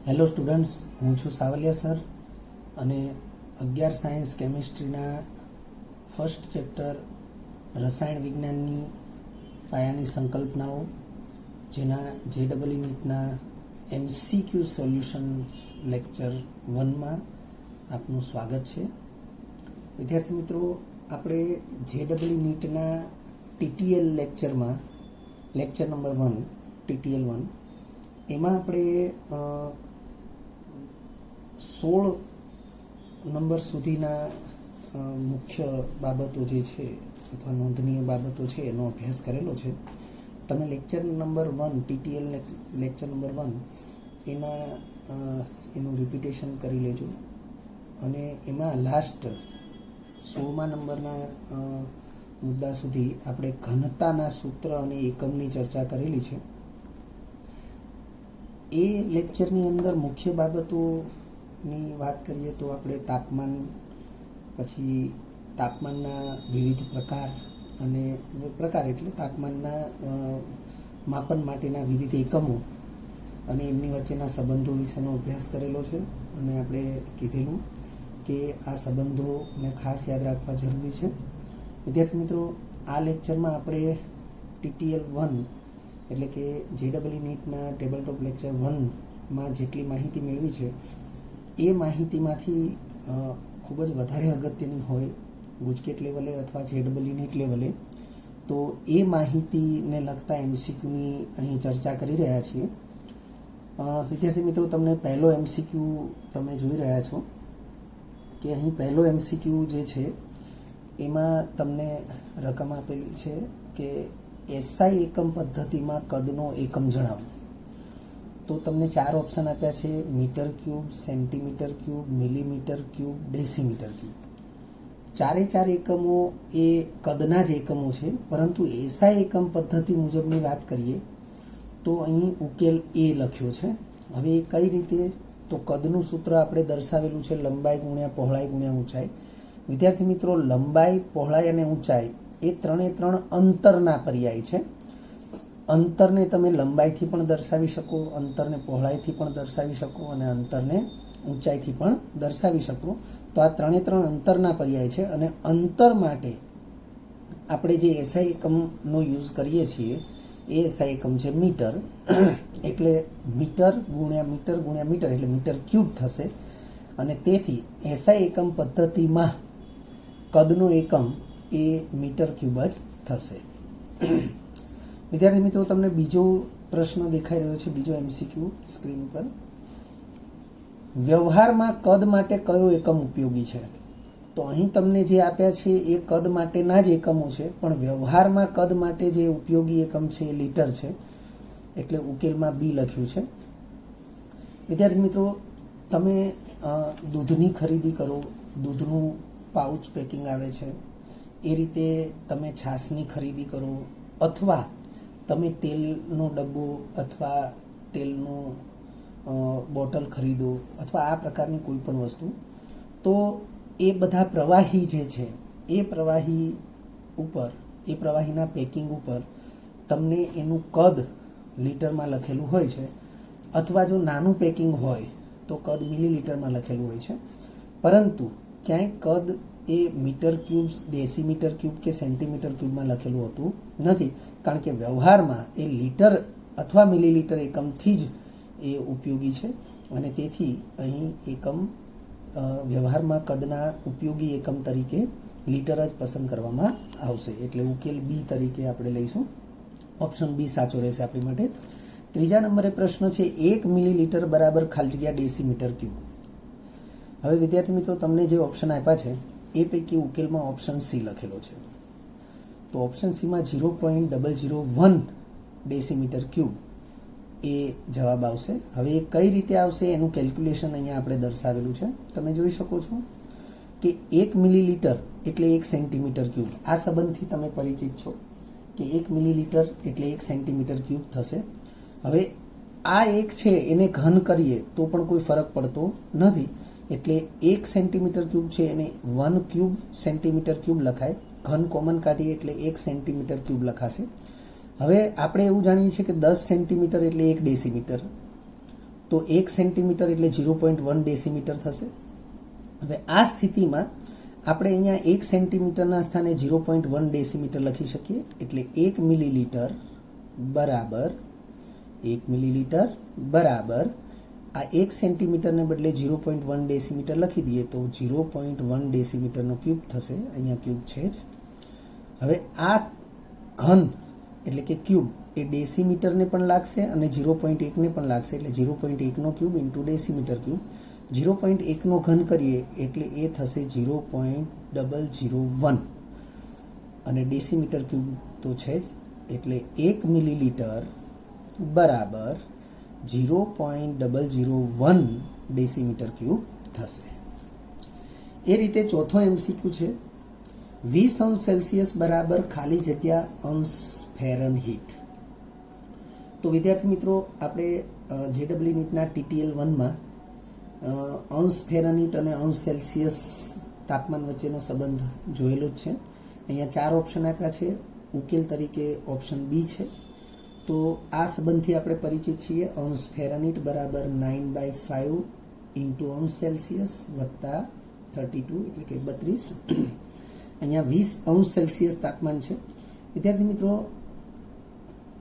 Hello students, હું છું Savaliya sir અને 11 સાયન્સ કેમિસ્ટ્રીના ફર્સ્ટ ચેપ્ટર રસાયણ વિજ્ઞાનની પાયાની સંકલ્પનાઓ જેના JEE નીટના MCQ સોલ્યુશન્સ લેક્ચર 1માં આપનું સ્વાગત છે. વિદ્યાર્થી મિત્રો, આપણે JEE નીટના TTL લેક્ચરમાં લેક્ચર નંબર 1 TTL 1 એમાં આપણે 16 નંબર સુધીના મુખ્ય બાબતો જે છે અથવા નોંધનીય બાબતો છે એનો અભ્યાસ કરેલો છે. તમે lecture number 1 TTL lecture number 1 એનું રિપીટેશન કરી લેજો અને એમાં લાસ્ટ 16મા નંબરના મુદ્દા સુધી આપણે ઘનતાના સૂત્ર અને એકમની ચર્ચા કરેલી છે. એ લેક્ચરની અંદર મુખ્ય બાબતોની વાત કરીએ તો આપણે તાપમાન, પછી તાપમાનના વિવિધ પ્રકાર અને પ્રકાર એટલે તાપમાનના માપન માટેના વિવિધ એકમો અને એમની વચ્ચેના સંબંધો વિશેનો અભ્યાસ કરેલો છે. અને આપણે કીધેલું કે આ સંબંધોને ખાસ યાદ રાખવા જરૂરી છે. વિદ્યાર્થી મિત્રો, આ લેક્ચરમાં આપણે TTL 1 એટલે કે JEE નીટના ટેબલ ટોપ લેક્ચર 1માં જેટલી માહિતી મેળવી છે એ માહિતીમાંથી ખૂબ જ વધારે અગત્યની હોય ગુજકેટ લેવલે અથવા JEE નીટ લેવલે, તો એ માહિતીને લગતા MCQની અહીં ચર્ચા કરી રહ્યા છીએ. વિદ્યાર્થી મિત્રો, તમને પહેલો MCQ તમે જોઈ રહ્યા છો કે અહીં પહેલો MCQ જે છે એમાં તમને રકમ આપેલી છે કે SI એકમ પદ્ધતિમાં કદનો એકમ જણાવો. તો તમને 4 ઓપ્શન આપ્યા છે: metre cube, centimetre cube, millimetre cube, decimetre cube. 4 એકમો એ કદના જ એકમો છે, પરંતુ SI એકમ પદ્ધતિ મુજબની વાત કરીએ તો અહીં ઉકેલ એ લખ્યો છે. હવે એ કઈ રીતે? તો કદનું સૂત્ર આપણે દર્શાવેલું છે લંબાઈ ગુણ્યા પહોળાઈ ગુણ્યા ઊંચાઈ. વિદ્યાર્થી મિત્રો, લંબાઈ, પહોળાઈ અને ઊંચાઈ એ 3 અંતરના પર્યાય છે. અંતરને તમે લંબાઈથી પણ દર્શાવી શકો, અંતરને પહોળાઈથી પણ દર્શાવી શકો અને અંતરને ઊંચાઈથી પણ દર્શાવી શકો. તો આ 3 અંતરના પર્યાય છે. અને અંતર માટે આપણે જે SI એકમનો યુઝ કરીએ છીએ એ SI એકમ છે મીટર. એટલે મીટર ગુણ્યા મીટર ગુણ્યા મીટર એટલે મીટર ક્યુબ થશે. અને તેથી SI એકમ પદ્ધતિમાં કદનો એકમ એ મીટર ક્યુબ જ થશે. વિદ્યાર્થી મિત્રો, તમને બીજો પ્રશ્ન દેખાઈ રહ્યો છે, બીજો MCQ સ્ક્રીન પર. વ્યવહારમાં કદ માટે કયો એકમ ઉપયોગી છે? તો અહીં તમને જે આપ્યા છે એ કદ માટેના જ એકમો છે, પણ વ્યવહારમાં કદ માટે જે ઉપયોગી એકમ છે એ લીટર છે. એટલે ઉકેલમાં B લખ્યું છે. વિદ્યાર્થી મિત્રો, તમે દૂધની ખરીદી કરો, દૂધનું પાઉચ પેકિંગ આવે છે, એ રીતે તમે છાશની ખરીદી કરો, અથવા તમે તેલનો ડબ્બો અથવા તેલનું બોટલ ખરીદો, અથવા આ પ્રકારની કોઈ પણ વસ્તુ, તો એ બધા પ્રવાહી જે છે એ પ્રવાહી ઉપર, એ પ્રવાહીના પેકિંગ ઉપર તમને એનું કદ લીટરમાં લખેલું હોય છે, અથવા જો નાનું પેકિંગ હોય તો કદ મિલીલીટરમાં લખેલું હોય છે. પરંતુ ક્યાંય કદ એ મીટર ક્યુબ, ડેસીમીટર ક્યુબ કે સેન્ટીમીટર ક્યુબમાં લખેલું હોતું નથી, કારણ કે વ્યવહારમાં એ લીટર અથવા મિલીલીટર એકમથી જ એ ઉપયોગી છે. અને તેથી અહીં એકમ વ્યવહારમાં કદના ઉપયોગી એકમ તરીકે લીટર જ પસંદ કરવામાં આવશે. એટલે ઉકેલ B તરીકે આપણે લઈશું. ઓપ્શન B સાચો રહેશે આપણી માટે. ત્રીજા નંબરે પ્રશ્ન છે 1 મિલીલીટર બરાબર ખાલી જગ્યા ડેસીમીટર ક્યુબ. હવે વિદ્યાર્થી મિત્રો, તમને જે ઓપ્શન આપ્યા છે એ પૈકી ઉકેલમાં ઓપ્શન C લખેલો છે. તો ઓપ્શન Cમાં 0.001 ડેસીમીટર ક્યુબ એ જવાબ આવશે. હવે એ કઈ રીતે આવશે એનું કેલ્ક્યુલેશન અહીંયા આપણે દર્શાવેલું છે. તમે જોઈ શકો છો કે 1 મિલીલીટર એટલે 1 સેન્ટીમીટર ક્યુબ. આ સંબંધથી તમે પરિચિત છો કે 1 મિલીલીટર એટલે 1 સેન્ટીમીટર ક્યુબ થશે. હવે આ એક છે એને ઘન કરીએ તો પણ કોઈ ફરક પડતો નથી. એટલે 1 સેન્ટીમીટર ક્યુબ છે એને 1 ક્યુબ સેન્ટીમીટર ક્યુબ લખાય. ઘન કોમન કાઢીએ એટલે 1 સેન્ટીમીટર ક્યુબ લખાશે. હવે આપણે એવું જાણીએ છીએ કે 10 સેન્ટીમીટર એટલે 1 ડેસીમીટર. તો 1 સેન્ટીમીટર એટલે 0.1 ડેસીમીટર થશે. હવે આ સ્થિતિમાં આપણે અહીંયા 1 સેન્ટીમીટરના સ્થાને 0.1 ડેસીમીટર લખી શકીએ. એટલે 1 મિલીલીટર બરાબર આ 1 સેન્ટીમીટરને બદલે 0.1 ડેસીમીટર લખી દઈએ તો 0.1 ડેસીમીટરનો ક્યુબ થશે. અહીંયા ક્યુબ છે જ. હવે આ ઘન એટલે કે ક્યુબ એ ડેસીમીટરને પણ લાગશે અને 0.1ને પણ લાગશે. એટલે 0.1નો ક્યુબ ઇન્ટુ ડેસીમીટર ક્યુબ. 0.1નો ઘન કરીએ એટલે એ થશે 0.001 અને ડેસીમીટર ક્યુબ તો છે જ. એટલે 1 મિલીલીટર બરાબર 0.001 ડેસીમીટર ક્યુબ થશે. એ રીતે ચોથો MCQ છે 20 અંશ સેલ્સિયસ બરાબર ખાલી જગ્યા અંશ ફેરનહીટ. તો વિદ્યાર્થી મિત્રો આપણે JEE નીટના TTL 1માં અંશ ફેરનહીટ અને અંશ સેલ્સિયસ તાપમાન વચ્ચેનો સંબંધ જોયેલો જ છે. અહીંયા 4 ઓપ્શન આપ્યા છે. ઉકેલ તરીકે ઓપ્શન બી છે. તો આ સંબંધથી આપણે પરિચિત છીએ. અંશ ફેરનહીટ બરાબર 9/5 ઇન્ટુ અંશ સેલ્સિયસ વત્તા 32 એટલે કે 32. અહીંયા 20 અંશ સેલ્સિયસ તાપમાન છે. વિદ્યાર્થી મિત્રો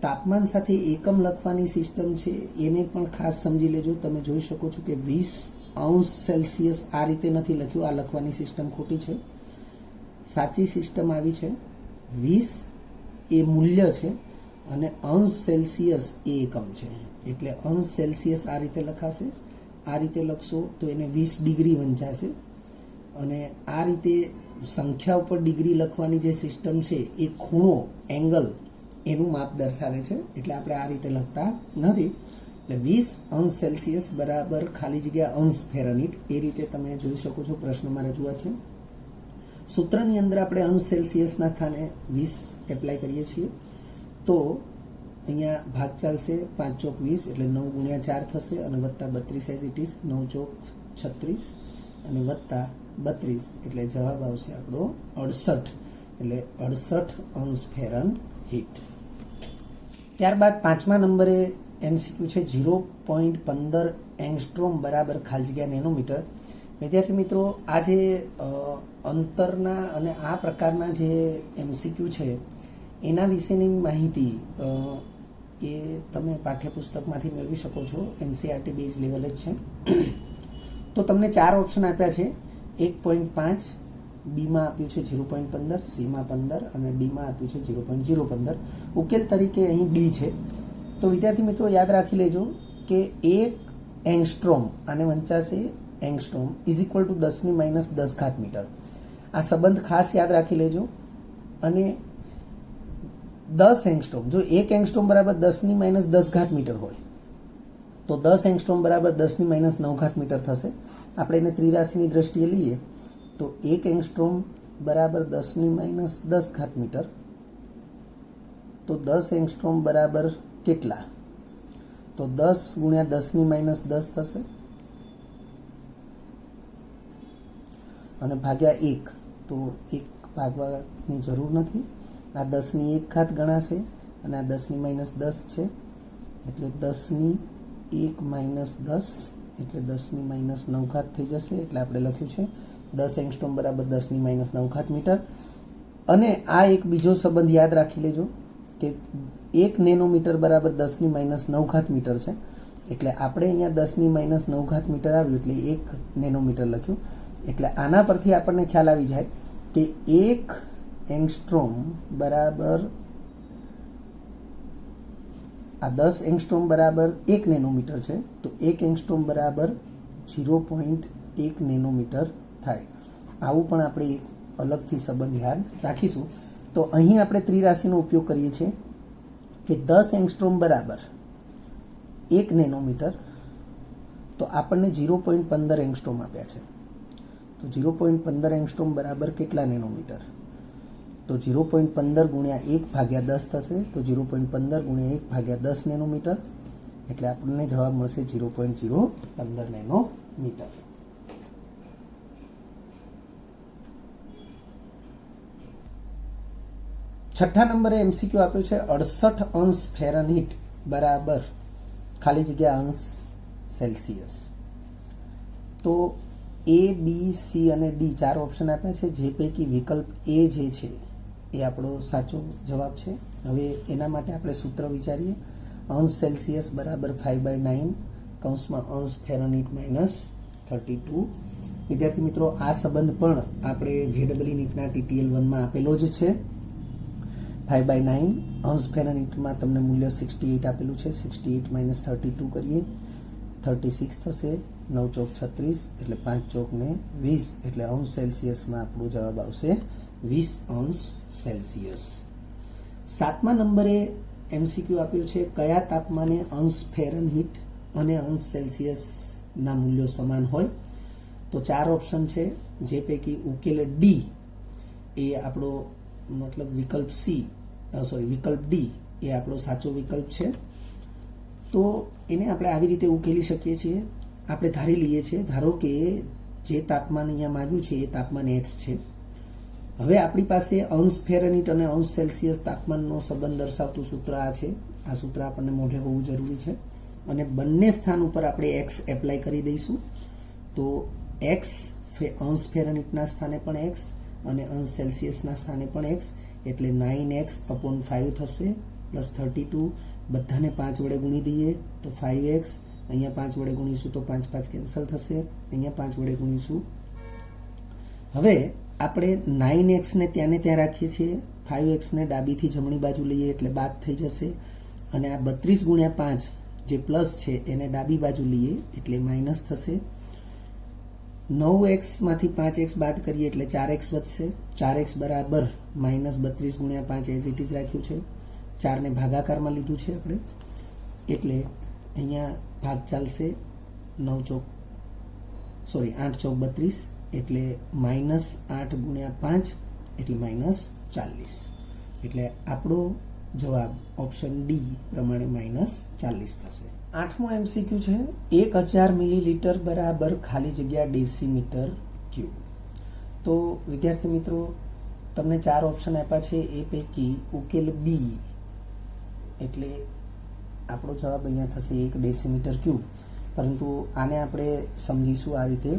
તાપમાન સાથે એકમ લખવાની સિસ્ટમ છે એને પણ ખાસ સમજી લેજો. તમે જોઈ શકો છો કે 20 અંશ સેલ્સિયસ આ રીતે નથી લખ્યું. આ લખવાની સિસ્ટમ ખોટી છે. સાચી સિસ્ટમ આવી છે. 20 એ મૂલ્ય છે અને અંશ સેલ્સિયસ એ એકમ છે. એટલે અંશ સેલ્સિયસ આ રીતે લખાશે. આ રીતે લખશો તો એને 20 ડિગ્રી વંચાશે. અને આ રીતે સંખ્યા ઉપર ડિગ્રી લખવાની જે સિસ્ટમ છે એ ખૂણો એંગલ એનું માપ દર્શાવે છે. એટલે આપણે આ રીતે લખતા નથી. એટલે 20 અંશ સેલ્સિયસ બરાબર ખાલી જગ્યા અંશ ફેરનહીટ એ રીતે તમે જોઈ શકો છો. પ્રશ્નમાં રજૂઆત છે. સૂત્રની અંદર આપણે અંશ સેલ્સિયસના સ્થાને 20 એપ્લાય કરીએ છીએ તો અહીંયા ભાગ ચાલશે. 5 ચોક 20 એટલે 9 ગુણ્યા 4 થશે અને વત્તા 32 એઝ ઇટ ઇઝ 9 ચોક 36 અને વત્તા 32 એટલે જવાબ આવશે આપણો 68. એટલે 68 અંશ ફેરનહીટ. ત્યારબાદ 5મા નંબરે MCQ છે 0.15 એંગસ્ટ્રોમ બરાબર ખાલી જગ્યા નેનોમીટર. વિદ્યાર્થી મિત્રો આ જે અંતરના અને આ પ્રકારના જે MCQ છે એના વિશેની માહિતી એ તમે પાઠ્યપુસ્તકમાંથી મેળવી શકો છો. NCERT બેઝ લેવલ જ છે. તો તમને 4 ઓપ્શન આપ્યા છે. 1.5 બીમાં આપ્યું છે 0.15, સીમાં 15 અને ડીમાં આપ્યું છે 0.015. ઉકેલ તરીકે અહીં ડી છે. તો વિદ્યાર્થી મિત્રો યાદ રાખી લેજો કે 1 એંગસ્ટ્રોમ આને વંચાશે angstrom is equal to 10⁻10 metre. આ સંબંધ ખાસ યાદ રાખી લેજો. અને 10 એંગસ્ટ્રોમ જો 1 એંગસ્ટ્રોમ બરાબર 10⁻10 મીટર હોય તો 10 એંગસ્ટ્રોમ બરાબર 10⁻9 મીટર થશે. આપણે એને ત્રિરાશિની દ્રષ્ટિએ લઈએ તો 1 એંગસ્ટ્રોમ બરાબર 10⁻10 મીટર. તો 10 એંગસ્ટ્રોમ બરાબર કેટલા? તો 10 ગુણ્યા 10⁻10 થશે અને ભાગ્યા 1. તો 1 ભાગવાની જરૂર નથી. આ 10ની 1 ઘાત ગણાશે અને આ 10⁻10 છે એટલે 10ની 1 - 10 એટલે 10⁻9 ઘાત થઈ જશે. એટલે આપણે લખ્યું છે 10 એંગસ્ટ્રોમ બરાબર 10⁻9 મીટર. અને આ એક બીજો સંબંધ યાદ રાખી લેજો કે 1 નેનોમીટર બરાબર 10⁻9 મીટર છે. એટલે આપણે અહીંયા 10⁻9 મીટર આવ્યું એટલે 1 નેનોમીટર લખ્યું. એટલે આના પરથી આપણને ખ્યાલ આવી જાય કે 1 એંગસ્ટ્રોમ બરાબર આ 10 એંગસ્ટ્રોમ બરાબર 1 નેનોમીટર છે. તો 1 એંગસ્ટ્રોમ બરાબર 0.1 નેનોમીટર થાય. આવું પણ આપણે એક અલગથી સંબંધ યાદ રાખીશું. તો અહીં આપણે ત્રિરાશિનો ઉપયોગ કરીએ છીએ કે 10 એંગસ્ટ્રોમ બરાબર 1 નેનોમીટર. તો આપણને 0.15 એંગસ્ટ્રોમ આપ્યા છે. તો 0.15 એંગસ્ટ્રોમ બરાબર કેટલા નેનોમીટર? તો 0.15 ગુણ્યા 1/10 થશે. તો 0.15 ગુણ્યા 1/10 નેનોમીટર એટલે આપણને જવાબ મળશે 0.015 નેનોમીટર. છઠ્ઠા નંબરે MCQ આપ્યું છે 68 અંશ ફેરનહીટ બરાબર ખાલી જગ્યા અંશ સેલ્સિયસ. તો એ, બી, સી અને ડી 4 ઓપ્શન આપ્યા છે, જે પૈકી વિકલ્પ એ જે છે એ આપણો સાચો જવાબ છે. હવે એના માટે આપણે સૂત્ર વિચારીએ. અંશ સેલ્સિયસ બરાબર 5/9 કૌંસમાં અંશ ફેરનહીટ માઇનસ 32. વિદ્યાર્થી મિત્રો, આ સંબંધ પણ આપણે JEE નીટના TTL 1માં આપેલો જ છે. 5/9 અંશ ફેરનહીટમાં તમને મૂલ્ય 68 આપેલું છે. 68 માઇનસ 32 કરીએ, 36 થશે. 9 ચોક 36 એટલે 5 ચોક ને 20 એટલે અંશ સેલ્સિયસમાં આપણો જવાબ આવશે 20 અંશ સેલ્સિયસ. 7મા નંબરે MCQ આપ્યું છે, કયા તાપમાને અંશ ફેરનહીટ અને અંશ સેલ્સિયસના મૂલ્યો સમાન હોય? તો 4 ઓપ્શન છે, જે પૈકી ઉકેલ ડી એ આપણો મતલબ વિકલ્પ ડી એ આપણો સાચો વિકલ્પ છે. તો એને આપણે આવી રીતે ઉકેલી શકીએ છીએ. આપણે ધારી લઈએ છીએ, ધારો કે જે તાપમાન અહીંયા માંગ્યું છે એ તાપમાન x છે. હવે આપણી પાસે અંશ ફેરનહીટ અને અંશ સેલ્સિયસ તાપમાનનો સંબંધ દર્શાવતું સૂત્ર આ છે. આ સૂત્ર આપણને મોઢે હોવું જરૂરી છે અને બંને સ્થાન ઉપર આપણે x એપ્લાય કરી દઈશું. તો x અંશ ફેરનહીટના સ્થાને પણ x અને અંશ સેલ્સિયસના સ્થાને પણ x એટલે 9x/5 થશે પ્લસ 32. બધાને 5 વડે ગુણી દઈએ તો 5x. અહીંયા 5 વડે ગુણીશું તો 5 5 કેન્સલ થશે. અહીંયા 5 વડે ગુણીશું. હવે આપણે 9x ને ત્યાં રાખીએ છીએ, 5x ને ડાબીથી જમણી બાજુ લઈએ એટલે બાદ થઈ જશે અને આ 32/5 જે પ્લસ છે એને ડાબી બાજુ લઈએ એટલે માઇનસ થશે. 9x માંથી 5x બાદ કરીએ એટલે 4x વધશે. 4x બરાબર -32/5 એઝ ઇટ ઇઝ રાખ્યું છે. 4 ને ભાગાકારમાં લીધું છે આપણે એટલે અહીંયા ભાગ ચાલશે. 8 ચોક 32 એટલે -8/5 એટલે -40 એટલે આપણો જવાબ ઓપ્શન ડી પ્રમાણે -40 થશે. 8મો MCQ છે, 1000 મિલીલીટર બરાબર ખાલી જગ્યા ડેસીમીટર ક્યુબ. તો વિદ્યાર્થી મિત્રો, તમને 4 ઓપ્શન આપ્યા છે, એ પૈકી ઉકેલ બી એટલે આપણો જવાબ અહીંયા થશે 1 ડેસીમીટર ક્યુબ. પરંતુ આને આપણે સમજીશું આ રીતે.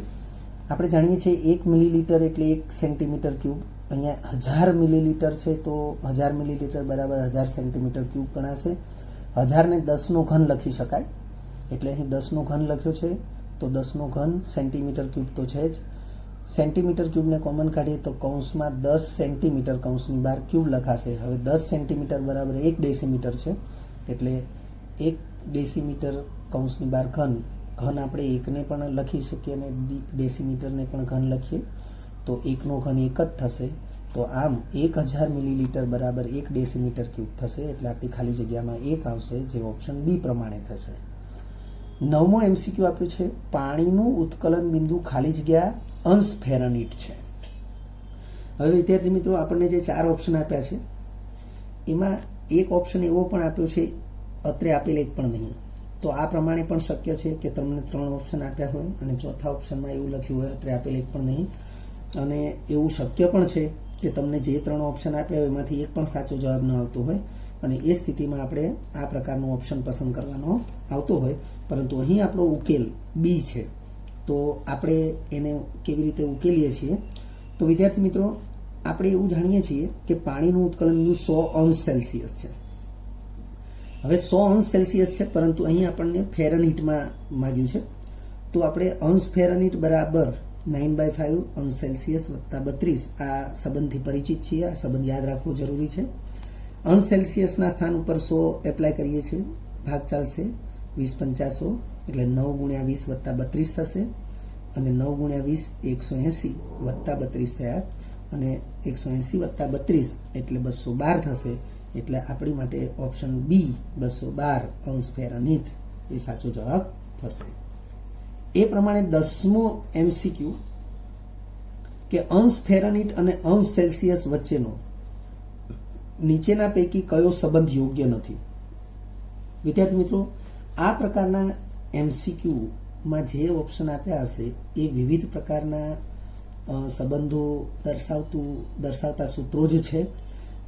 આપણે જાણીએ છીએ 1 મિલીલીટર એટલે 1 સેન્ટીમીટર ક્યુબ. અહીંયા 1000 મિલીલીટર છે તો 1000 મિલીલીટર બરાબર 1000 સેન્ટીમીટર ક્યુબ ગણાશે. 1000 ને 10 નો ઘન લખી શકાય એટલે અહીં 10 નો ઘન લખ્યો છે તો 10 નો ઘન સેન્ટીમીટર ક્યુબ તો છે જ. સેન્ટીમીટર ક્યુબને કોમન કાઢીએ તો કૌંસમાં 10 સેન્ટીમીટર કૌંસની બહાર ક્યુબ લખાશે. હવે 10 સેન્ટીમીટર બરાબર 1 ડેસીમીટર છે એટલે 1 ડેસીમીટર કૌંસની બહાર ઘન આપણે 1 ને પણ લખી શકીએ અને ડેસીમીટરને પણ ઘન લખીએ તો 1 નો ઘન 1 જ થશે. તો આમ 1000 મિલીલીટર બરાબર 1 ડેસીમીટર ક્યુબ થશે એટલે આપણી ખાલી જગ્યામાં 1 આવશે, જે ઓપ્શન બી પ્રમાણે થશે. 9મો MCQ આપ્યું છે, પાણીનું ઉત્કલન બિંદુ ખાલી જગ્યા અંશ ફેરનહીટ છે. હવે વિદ્યાર્થી મિત્રો, આપણને જે 4 ઓપ્શન આપ્યા છે એમાં એક ઓપ્શન એવો પણ આપ્યો છે અત્રે આપેલ એક પણ નહીં. તો આ પ્રમાણે પણ શક્ય છે કે તમને 3 ઓપ્શન આપ્યા હોય અને ચોથા ઓપ્શનમાં એવું લખ્યું હોય અત્રે આપેલ એક પણ નહીં. અને એવું શક્ય પણ છે કે તમને જે 3 ઓપ્શન આપ્યા હોય એમાંથી એક પણ સાચો જવાબ ન આવતો હોય અને એ સ્થિતિમાં આપણે આ પ્રકારનો ઓપ્શન પસંદ કરવાનો આવતો હોય. પરંતુ અહીં આપણો ઉકેલ બી છે તો આપણે એને કેવી રીતે ઉકેલીએ છીએ? તો વિદ્યાર્થી મિત્રો, આપણે એવું જાણીએ છીએ કે પાણીનું ઉત્કલન બિંદુ 100 અંશ સેલ્સિયસ છે. હવે 100 અંશ સેલ્સિયસ છે પરંતુ અહીં આપણને ફેરનહીટમાં માગ્યું છે તો આપણે અંશ ફેરનહીટ બરાબર 9/5 અંશ સેલ્સિયસ વત્તા 32 આ સંબંધથી પરિચિત છીએ. આ સંબંધ યાદ રાખવો જરૂરી છે. અંશ સેલ્સિયસના સ્થાન ઉપર 100 એપ્લાય કરીએ છીએ, ભાગ ચાલશે 20 × 500 એટલે 9 × 20 વત્તા 32 થશે અને 9 × 20 180 વત્તા 32 થયા અને 180 વત્તા 32 એટલે 212 થશે. એટલે આપણી માટે ઓપ્શન બી 212 અંશ ફેરનહીટ એ સાચો જવાબ થશે. એ પ્રમાણે 10મો MCQ કે અંશ ફેરનહીટ અને અંશ સેલ્સિયસ વચ્ચેનો નીચેના પૈકી કયો સંબંધ યોગ્ય નથી? વિદ્યાર્થી મિત્રો, આ પ્રકારના MCQમાં જે ઓપ્શન આપ્યા હશે એ વિવિધ પ્રકારના સંબંધો દર્શાવતા સૂત્રો જ છે.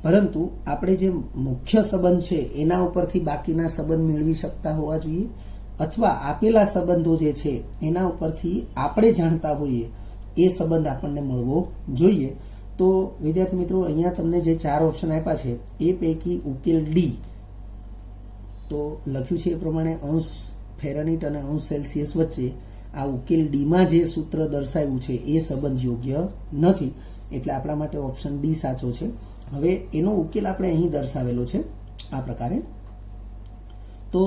પરંતુ આપણે જે મુખ્ય સંબંધ છે એના ઉપરથી બાકીના સંબંધ મેળવી શકતા હોવા જોઈએ. અથવા આપેલા સંબંધો જે છે એના ઉપરથી આપણે જાણતા હોઈએ એ સંબંધ આપણને મળવો જોઈએ. તો વિદ્યાર્થી મિત્રો, અહીંયા તમને જે 4 ઓપ્શન આપ્યા છે એ પૈકી ઉકેલ ડી, તો લખ્યું છે એ પ્રમાણે અંશ ફેરનહીટ અને અંશ સેલ્સિયસ વચ્ચે આ ઉકેલ ડીમાં જે સૂત્ર દર્શાવ્યું છે એ સંબંધ યોગ્ય નથી, એટલે આપણા માટે ઓપ્શન ડી સાચો છે. હવે એનો ઉકેલ આપણે અહીં દર્શાવેલો છે આ પ્રકારે. તો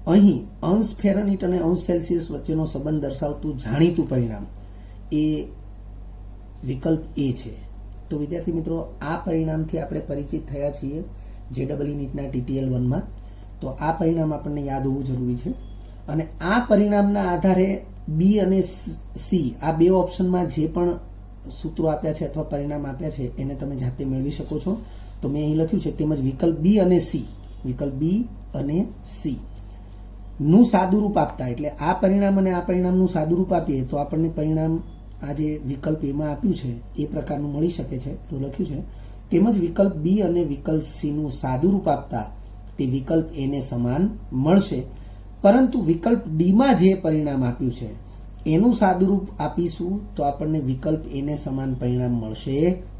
અહીં અંશ ફેરનહીટ અને અંશ સેલ્સિયસ વચ્ચેનો સંબંધ દર્શાવતું જાણીતું પરિણામ એ વિકલ્પ એ છે. તો વિદ્યાર્થી મિત્રો, આ પરિણામથી આપણે પરિચિત થયા છીએ JEE નીટના TTL 1માં. તો આ પરિણામ આપણને યાદ હોવું જરૂરી છે. અને આ પરિણામના આધારે બી અને સી આ બે ઓપ્શનમાં જે પણ સૂત્રો આપ્યા છે અથવા પરિણામ આપ્યા છે એને તમે જાતે મેળવી શકો છો. તો મેં અહીં લખ્યું છે તેમજ વિકલ્પ બી અને સી, વિકલ્પ બી અને સી નું સાદુરૂપ આપતા, એટલે આ પરિણામ અને આ પરિણામનું સાદુરૂપ આપીએ તો આપણને પરિણામ આ જે વિકલ્પ એમાં આપ્યું છે એ પ્રકારનું મળી શકે છે. તો લખ્યું છે તેમજ વિકલ્પ બી અને વિકલ્પ સી નું સાદુરૂપ આપતા તે વિકલ્પ એને સમાન મળશે, પરંતુ વિકલ્પ ડીમાં જે પરિણામ આપ્યું છે એનું સાદુરૂપ આપીશું તો આપણને વિકલ્પ એને સમાન પરિણામ મળશે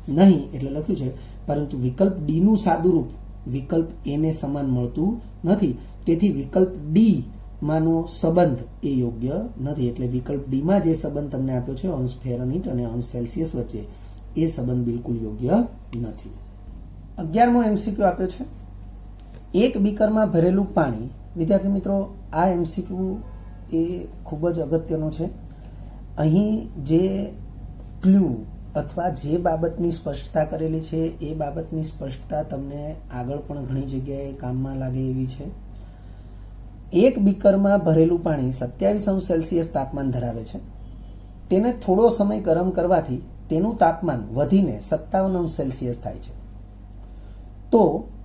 નહીં. એટલે લખ્યું છે પરંતુ વિકલ્પ ડી નું સાદુરૂપ વિકલ્પ એને સમાન મળતું નથી, તેથી વિકલ્પ ડી માનો સંબંધ એ યોગ્ય નથી. એટલે વિકલ્પ ડી માં જે સંબંધ તમને આપ્યો છે અંશ ફેરનહીટ અને અંશ સેલ્સિયસ વચ્ચે, એ સંબંધ બિલકુલ યોગ્ય નથી. 11મો MCQ આપ્યો છે, એક બીકરમાં ભરેલું પાણી. વિદ્યાર્થી મિત્રો, આ MCQ એ ખૂબ જ અગત્યનો છે. અહીં જે ક્લુ અથવા જે બાબતની સ્પષ્ટતા કરેલી છે એ બાબતની સ્પષ્ટતા તમને આગળ પણ ઘણી જગ્યાએ કામમાં લાગે એવી છે. એક બીકરમાં ભરેલું પાણી 27°C તાપમાન ધરાવે છે. તેને થોડો સમય ગરમ કરવાથી તેનું તાપમાન વધીને 57°C થાય છે. તો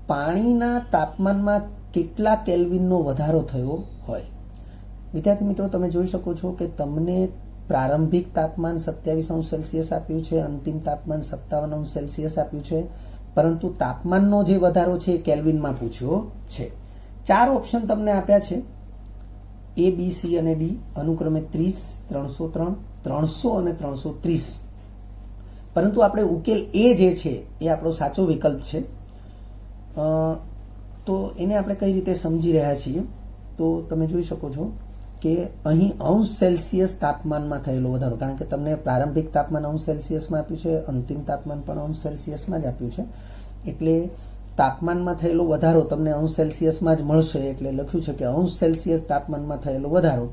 પાણીના તાપમાનમાં કેટલા કેલ્વિનનો વધારો થયો હોય? વિદ્યાર્થી મિત્રો, તમે જોઈ શકો છો કે તમને પ્રારંભિક તાપમાન 27°C આપ્યું છે, અંતિમ તાપમાન 57°C આપ્યું છે, પરંતુ તાપમાનનો જે વધારો છે એ કેલ્વિનમાં પૂછ્યો છે. 4 ઓપ્શન તમને આપ્યા છે A, B, C અને D, અનુક્રમે 30, 303, 300 અને 330. પરંતુ આપણે ઉકેલ એ જે છે એ આપણો સાચો વિકલ્પ છે. તો એને આપણે કઈ રીતે સમજી રહ્યા છીએ? તો તમે જોઈ શકો છો કે અહીં અંશ સેલ્સિયસ તાપમાનમાં થયેલો વધારો, કારણ કે તમને પ્રારંભિક તાપમાન અંશ સેલ્સિયસમાં આપ્યું છે, અંતિમ તાપમાન પણ અંશ સેલ્સિયસમાં જ આપ્યું છે, એટલે તાપમાનમાં થયેલો વધારો તમને અંશ સેલ્સિયસમાં જ મળશે. એટલે લખ્યું છે કે અંશ સેલ્સિયસ તાપમાનમાં થયેલો વધારો,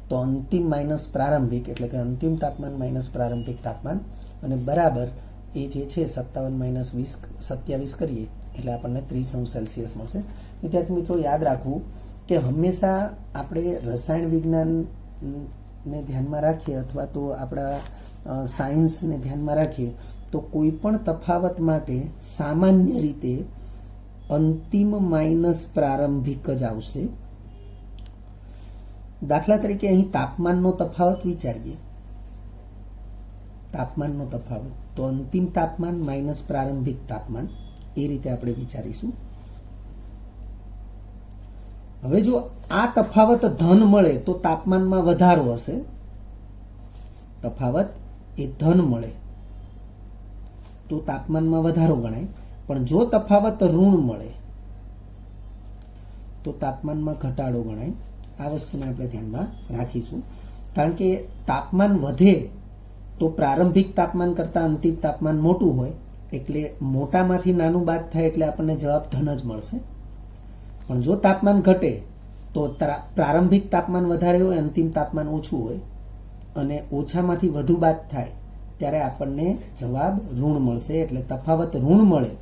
તો અંતિમ માઇનસ પ્રારંભિક, એટલે કે અંતિમ તાપમાન માઇનસ પ્રારંભિક તાપમાન, અને બરાબર એ જે છે 57 - 27 કરીએ એટલે આપણને 30°C મળશે. વિદ્યાર્થી મિત્રો, યાદ રાખવું કે હંમેશા આપણે રસાયણ વિજ્ઞાનને ધ્યાનમાં રાખીએ અથવા તો આપણા સાયન્સને ધ્યાનમાં રાખીએ તો કોઈ પણ તફાવત માટે સામાન્ય રીતે અંતિમ માઇનસ પ્રારંભિક જ આવશે. દાખલા તરીકે અહીં તાપમાનનો તફાવત વિચારીએ, તાપમાનનો તફાવત, તો અંતિમ તાપમાન માઇનસ પ્રારંભિક તાપમાન, એ રીતે આપણે વિચારીશું. હવે જો આ તફાવત ધન મળે તો તાપમાનમાં વધારો હશે, તફાવત એ ધન મળે તો તાપમાનમાં વધારો ગણાય, પણ જો તફાવત ઋણ મળે તો તાપમાનમાં ઘટાડો ગણાય. આ વસ્તુને આપણે ધ્યાનમાં રાખીશું, કારણ કે તાપમાન વધે તો પ્રારંભિક તાપમાન કરતાં અંતિમ તાપમાન મોટું હોય, એટલે મોટામાંથી નાનું બાદ થાય એટલે આપણને જવાબ ધન જ મળશે. પણ જો તાપમાન ઘટે તો પ્રારંભિક તાપમાન વધારે હોય, અંતિમ તાપમાન ઓછું હોય, અને ઓછામાંથી વધુ બાદ થાય ત્યારે આપણને જવાબ ઋણ મળશે. એટલે તફાવત ઋણ મળે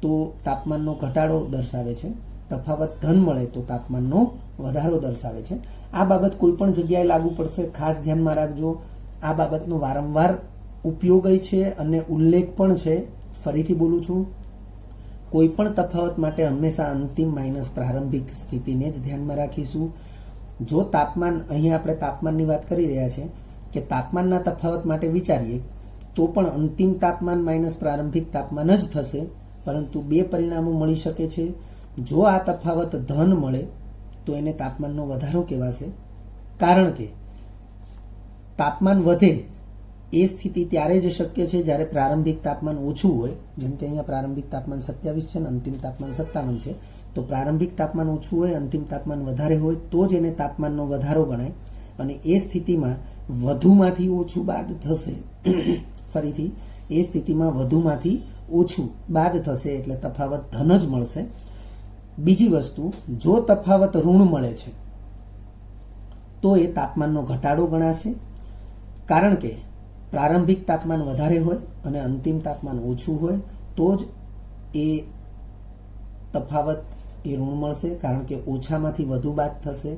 તો તાપમાનનો ઘટાડો દર્શાવે છે, તફાવત ધન મળે તો તાપમાનનો વધારો દર્શાવે છે. આ બાબત કોઈ પણ જગ્યાએ લાગુ પડશે, ખાસ ધ્યાનમાં રાખજો. આ બાબતનો વારંવાર ઉપયોગ છે અને ઉલ્લેખ પણ છે. ફરીથી બોલું છું, કોઈ પણ તફાવત માટે હંમેશા અંતિમ માઇનસ પ્રારંભિક સ્થિતિને જ ધ્યાનમાં રાખીશું. જો તાપમાન, અહીં આપણે તાપમાનની વાત કરી રહ્યા છે કે તાપમાનના તફાવત માટે વિચારીએ તો પણ અંતિમ તાપમાન માઇનસ પ્રારંભિક તાપમાન જ થશે, પરંતુ બે પરિણામો મળી શકે છે. જો આ તફાવત ધન મળે તો એને તાપમાનનો વધારો કહેવાશે. કારણ કે તાપમાન વધે એ સ્થિતિ ત્યારે જ શક્ય છે જ્યારે પ્રારંભિક તાપમાન ઓછું હોય. જેમ કે અહીંયા પ્રારંભિક તાપમાન 27 છે અને અંતિમ તાપમાન 57 છે. તો પ્રારંભિક તાપમાન ઓછું હોય, અંતિમ તાપમાન વધારે હોય તો જ એને તાપમાનનો વધારો ગણાય. અને એ સ્થિતિમાં વધુમાંથી ઓછું બાદ થશે. ફરીથી એ સ્થિતિમાં વધુમાંથી ઓછું બાદ થશે એટલે તફાવત ધન જ મળશે. બીજી વસ્તુ, જો તફાવત ઋણ મળે છે તો એ તાપમાનનો ઘટાડો ગણાશે. કારણ કે પ્રારંભિક તાપમાન વધારે હોય અને અંતિમ તાપમાન ઓછું હોય તો જ એ તફાવત એ ઋણ મળશે. કારણ કે ઓછામાંથી વધુ બાદ થશે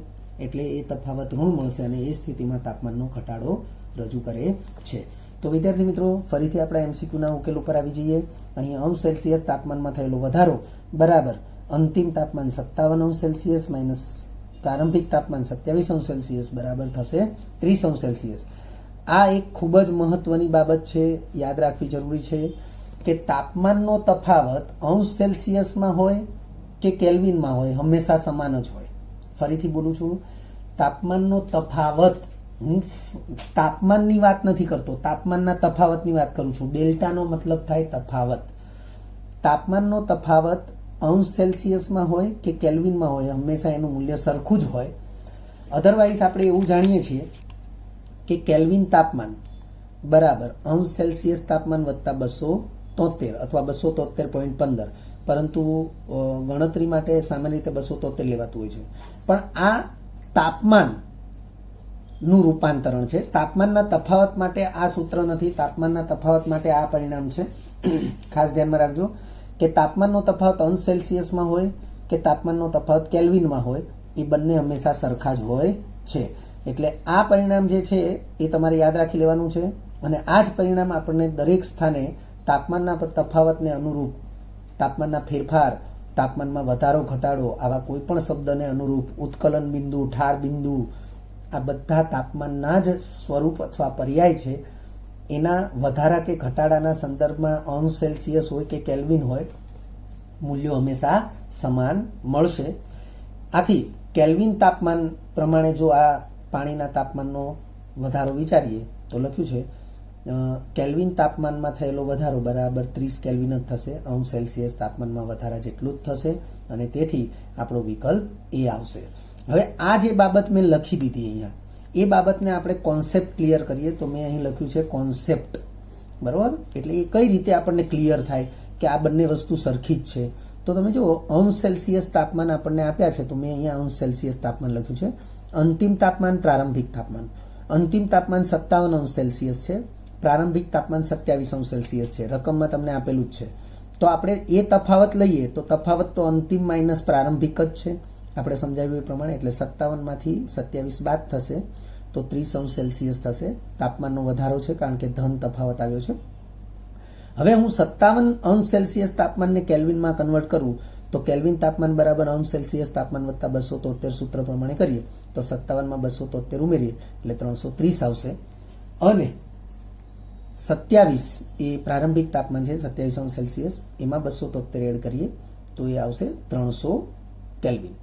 એટલે એ તફાવત ઋણ મળશે અને એ સ્થિતિમાં તાપમાનનો ઘટાડો રજૂ કરે છે. તો વિદ્યાર્થી મિત્રો, ફરીથી આપણે એમસીક્યુના ઉકેલ ઉપર આવી જઈએ. અહીં અંશ સેલ્સિયસ તાપમાનમાં થયેલો વધારો બરાબર અંતિમ તાપમાન 57 અંશ સેલ્સિયસ માઇનસ પ્રારંભિક તાપમાન 27 અંશ સેલ્સિયસ બરાબર થશે 30 અંશ સેલ્સિયસ. આ એક ખૂબ જ મહત્વની બાબત છે, યાદ રાખવી જરૂરી છે કે તાપમાનનો તફાવત અંશ સેલ્સિયસમાં હોય કે કેલ્વિનમાં હોય હંમેશા સમાન જ હોય. ફરીથી બોલું છું, તાપમાનનો તફાવત, હું તાપમાનની વાત નથી કરતો, તાપમાનના તફાવતની વાત કરું છું. ડેલ્ટાનો મતલબ થાય તફાવત. તાપમાનનો તફાવત અંશ સેલ્સિયસમાં હોય કે કેલ્વિનમાં હોય હંમેશા એનું મૂલ્ય સરખું જ હોય. અધરવાઇઝ આપણે એવું જાણીએ છીએ કે કેલ્વિન તાપમાન બરાબર અંશ સેલ્સિયસ તાપમાન વત્તા 273 અથવા 273.15, પરંતુ ગણતરી માટે સામાન્ય રીતે 273 લેવાતું હોય છે. પણ આ તાપમાનનું રૂપાંતરણ છે. તાપમાનના તફાવત માટે આ સૂત્ર નથી, તાપમાનના તફાવત માટે આ પરિણામ છે. ખાસ ધ્યાનમાં રાખજો કે તાપમાનનો તફાવત અંશ સેલ્સિયસમાં હોય કે તાપમાનનો તફાવત કેલ્વિનમાં હોય એ બંને હંમેશા સરખા જ હોય છે. એટલે આ પરિણામ જે છે એ તમારે યાદ રાખી લેવાનું છે. અને આ જ પરિણામ આપણને દરેક સ્થાને તાપમાનના તફાવતને અનુરૂપ, તાપમાનના ફેરફાર, તાપમાનમાં વધારો ઘટાડો આવા કોઈ પણ શબ્દને અનુરૂપ ઉત્કલન બિંદુ, ઠાર બિંદુ, આ બધા તાપમાનના જ સ્વરૂપ અથવા પર્યાય છે. એના વધારા કે ઘટાડાના સંદર્ભમાં અંશ સેલ્સિયસ હોય કે કેલ્વિન હોય મૂલ્યો હંમેશા સમાન મળશે. આથી કેલ્વિન તાપમાન પ્રમાણે જો આ પાણીના તાપમાનનો વધારો વિચારીએ તો લખ્યું છે કેલ્વિન તાપમાનમાં થયેલો વધારો બરાબર 30 કેલ્વિન જ થશે. અંશ સેલ્સિયસ તાપમાનમાં વધારા જેટલું જ થશે અને તેથી આપણો વિકલ્પ એ આવશે. હવે આ જે બાબત મેં લખી દીધી અહીંયા, એ બાબતને આપણે કોન્સેપ્ટ ક્લિયર કરીએ તો મેં અહીં લખ્યું છે કોન્સેપ્ટ, બરાબર. એટલે એ કઈ રીતે આપણને ક્લિયર થાય કે આ બંને વસ્તુ સરખી જ છે. તો તમે જુઓ, અંશ સેલ્સિયસ તાપમાન આપણને આપ્યા છે તો મેં અહીંયા અંશ સેલ્સિયસ તાપમાન લખ્યું છે. અંતિમ તાપમાન, પ્રારંભિક તાપમાન. અંતિમ તાપમાન 57 અંશ સેલ્સિયસ છે, પ્રારંભિક તાપમાન 27 અંશ સેલ્સિયસ છે. રકમમાં તમને આપેલું જ છે. તો આપણે એ તફાવત લઈએ તો તફાવત તો અંતિમ માઇનસ પ્રારંભિક જ છે, આપણે સમજાવ્યું એ પ્રમાણે. એટલે 57માંથી 27 બાદ થશે તો 30 અંશ સેલ્સિયસ થશે. તાપમાનનો વધારો છે કારણ કે ધન તફાવત આવ્યો છે. હવે હું 57 અંશ સેલ્સિયસ તાપમાનને કેલ્વિનમાં કન્વર્ટ કરું તો કેલ્વિન તાપમાન બરાબર અંશ સેલ્સિયસ તાપમાન વત્તા 273 સૂત્ર પ્રમાણે કરીએ તો 57માં 273 ઉમેરીએ એટલે 330 આવશે. અને 27 એ પ્રારંભિક તાપમાન છે, 27 અંશ સેલ્સિયસ, એમાં 273 એડ કરીએ તો એ આવશે 300 કેલ્વિન.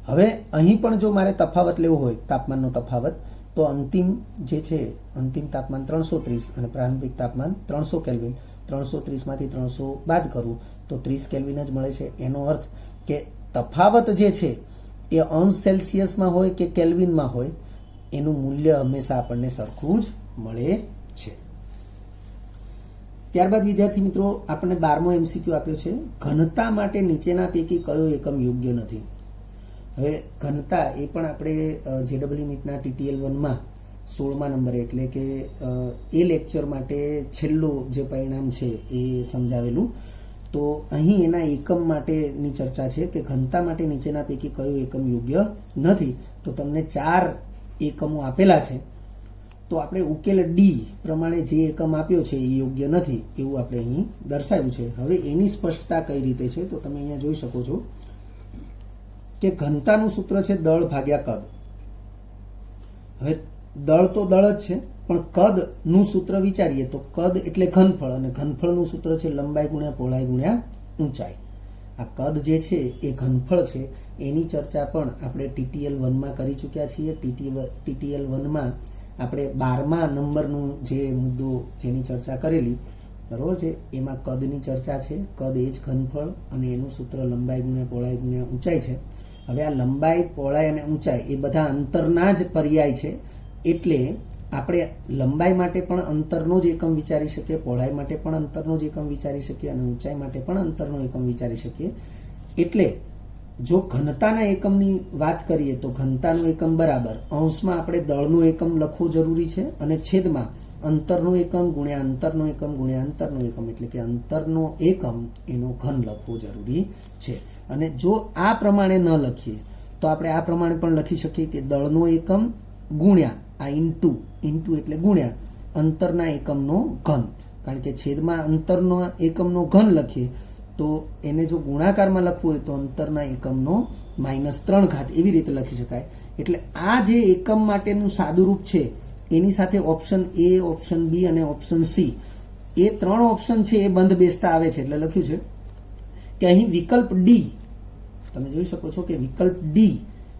હવે અહીં પણ જો મારે તફાવત લેવો હોય, તાપમાનનો તફાવત, તો અંતિમ જે છે અંતિમ તાપમાન 330 અને પ્રારંભિક તાપમાન 300 કેલ્વિન. 330માંથી 300 બાદ કરું તો 30 કેલ્વિન જ મળે છે. એનો અર્થ કે તફાવત જે છે એ અંશ સેલ્સિયસમાં હોય કે કેલ્વિનમાં હોય એનું મૂલ્ય હંમેશા આપણને સરખું જ મળે છે. ત્યારબાદ વિદ્યાર્થી મિત્રો, આપણને 12મો એમસીક્યુ આપ્યો છે, ઘનતા માટે નીચેના પૈકી કયો એકમ યોગ્ય નથી. હવે ઘનતા એ પણ આપણે જેડબલ્યુ નીટના TTL 1માં 16મા નંબરે એટલે કે એ લેક્ચર માટે છેલ્લું જે પરિણામ છે એ સમજાવેલું. તો અહીં એના એકમ માટેની ચર્ચા છે કે ઘનતા માટે નીચેના પૈકી કયો એકમ યોગ્ય નથી. તો તમને 4 એકમો આપેલા છે. તો આપણે ઉકેલ ડી પ્રમાણે જે એકમ આપ્યો છે એ યોગ્ય નથી એવું આપણે અહીં દર્શાવ્યું છે. હવે એની સ્પષ્ટતા કઈ રીતે છે તો તમે અહીંયા જોઈ શકો છો કે ઘનતાનું સૂત્ર છે દળ ભાગ્યા કદ. હવે દળ તો દળ જ છે પણ કદનું સૂત્ર વિચારીએ તો કદ એટલે ઘનફળ અને ઘનફળનું સૂત્ર છે લંબાઈ ગુણ્યા પહોળાઈ ગુણ્યા ઊંચાઈ. આ કદ જે છે એ ઘનફળ છે એની ચર્ચા પણ આપણે TTL 1માં કરી ચૂક્યા છીએ. TTL 1માં આપણે 12મા નંબરનું જે મુદ્દો જેની ચર્ચા કરેલી, બરાબર છે, એમાં કદની ચર્ચા છે. કદ એ જ ઘનફળ અને એનું સૂત્ર લંબાઈ ગુણ્યા પહોળાઈ ગુણ્યા ઊંચાઈ છે. હવે આ લંબાઈ, પહોળાઈ અને ઊંચાઈ એ બધા અંતરના જ પર્યાય છે. એટલે આપણે લંબાઈ માટે પણ અંતરનો જ એકમ વિચારી શકીએ, પહોળાઈ માટે પણ અંતરનો જ એકમ વિચારી શકીએ અને ઊંચાઈ માટે પણ અંતરનો એકમ વિચારી શકીએ. એટલે જો ઘનતાના એકમની વાત કરીએ તો ઘનતાનો એકમ બરાબર અંશમાં આપણે દળનો એકમ લખવો જરૂરી છે અને છેદમાં અંતરનો એકમ ગુણ્યા અંતરનો એકમ ગુણ્યા અંતરનો એકમ, એટલે કે અંતરનો એકમ એનો ઘન લખવો જરૂરી છે. અને જો આ પ્રમાણે ન લખીએ તો આપણે આ પ્રમાણે પણ લખી શકીએ કે દળનો એકમ ગુણ્યા આ ઇન્ટુ એટલે ગુણ્યા અંતરના એકમનો ઘન. કારણ કે છેદમાં અંતરનો એકમનો ઘન લખીએ તો એને જો ગુણાકારમાં લખવું હોય તો અંતરના એકમનો -3 એવી રીતે લખી શકાય. એટલે આ જે એકમ માટેનું સાદુરૂપ છે એની સાથે ઓપ્શન A, ઓપ્શન B અને ઓપ્શન C એ 3 ઓપ્શન છે એ બંધ બેસતા આવે છે. એટલે લખ્યું છે કે અહીં વિકલ્પ D, તમે જોઈ શકો છો કે વિકલ્પ D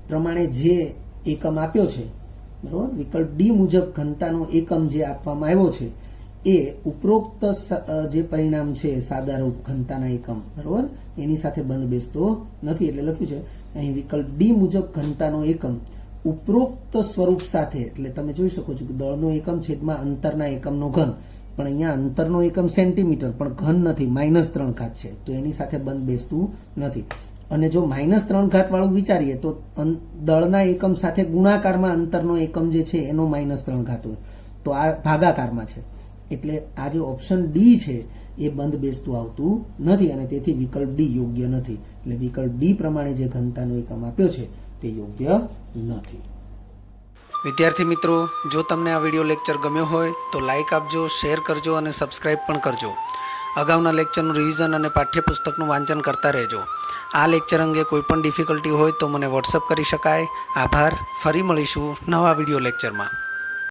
પ્રમાણે જે એકમ આપ્યો છે, બરોબર, વિકલ્પ D મુજબ ઘનતાનો એકમ જે આપવામાં આવ્યો છે એ ઉપરોક્ત જે પરિણામ છે સાદારૂપ ઘનતાના એકમ, બરોબર, એની સાથે બંધ બેસતો નથી. એટલે લખ્યું છે અહીં વિકલ્પ D મુજબ ઘનતાનો એકમ ઉપરોક્ત સ્વરૂપ સાથે, એટલે તમે જોઈ શકો છો કે દળનો એકમ છેદમાં અંતરના એકમનો ઘન, પણ અહીંયા અંતરનો એકમ સેન્ટીમીટર પણ ઘન નથી, -3 છે, તો એની સાથે બંધ બેસતું નથી. અને જો -3 વાળું વિચારીએ તો દળના એકમ સાથે ગુણાકારમાં અંતરનો એકમ જે છે એનો -3 હોય, તો આ ભાગાકારમાં છે. એટલે આ જે ઓપ્શન D છે એ બંધ બેસતું આવતું નથી અને તેથી વિકલ્પ D યોગ્ય નથી. એટલે વિકલ્પ D પ્રમાણે જે ઘનતાનો એકમ આપ્યો છે તે યોગ્ય નથી. વિદ્યાર્થી મિત્રો, જો તમને આ વિડીયો લેક્ચર ગમ્યો હોય તો લાઇક આપજો, શેર કરજો અને સબસ્ક્રાઇબ પણ કરજો. અગાઉના લેક્ચરનું રિવિઝન અને પાઠ્યપુસ્તકનું વાંચન કરતા રહેજો. આ લેક્ચર અંગે કોઈ પણ ડિફિકલ્ટી હોય તો મને વોટ્સઅપ કરી શકાય. આભાર. ફરી મળીશું નવા વિડીયો લેક્ચરમાં.